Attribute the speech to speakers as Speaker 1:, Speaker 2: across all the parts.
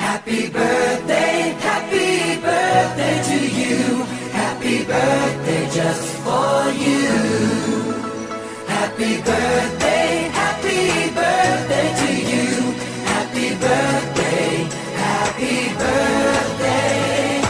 Speaker 1: Happy birthday to you. Happy birthday just for you. Happy birthday to you. Happy birthday, happy birthday.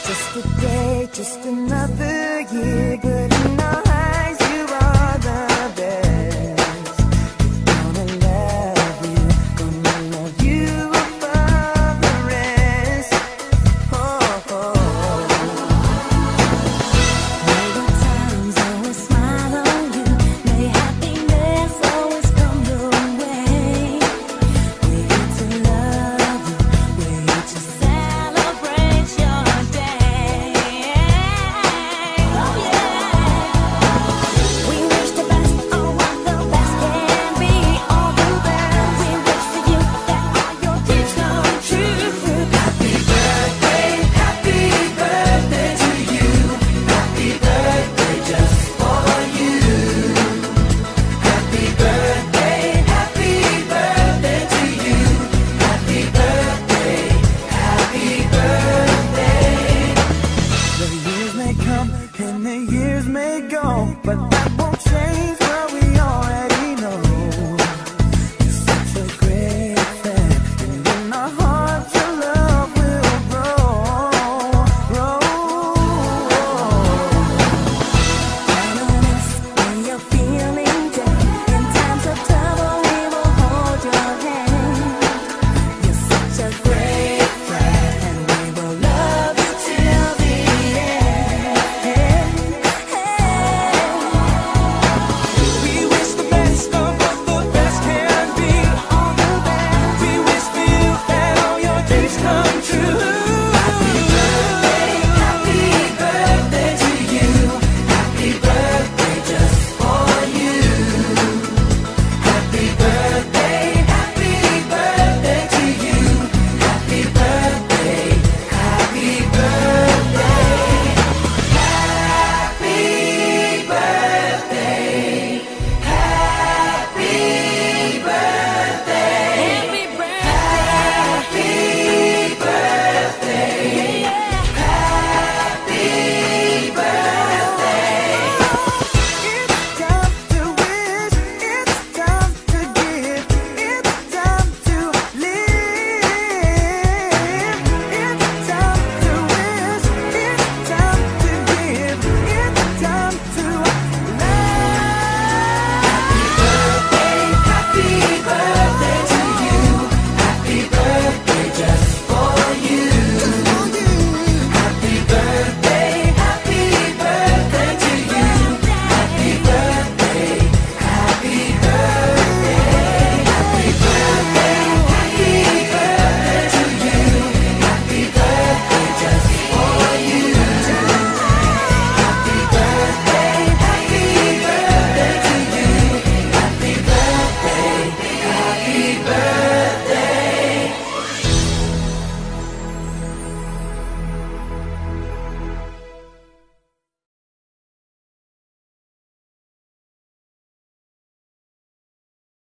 Speaker 2: Just a day, just another year, good in our eyes, you are the best. Gonna love you above the rest. Oh, oh. May the times always smile on you, may happiness always come your way. We're here to love you, we're here to celebrate your day. Oh yeah. We wish the best on what the best can be. All the best. We wish for you that all your dreams come true.
Speaker 1: Happy birthday to you. Happy birthday just for you. Happy birthday to you. Happy birthday, happy birthday.
Speaker 2: The years may come and the years may go, but that won't change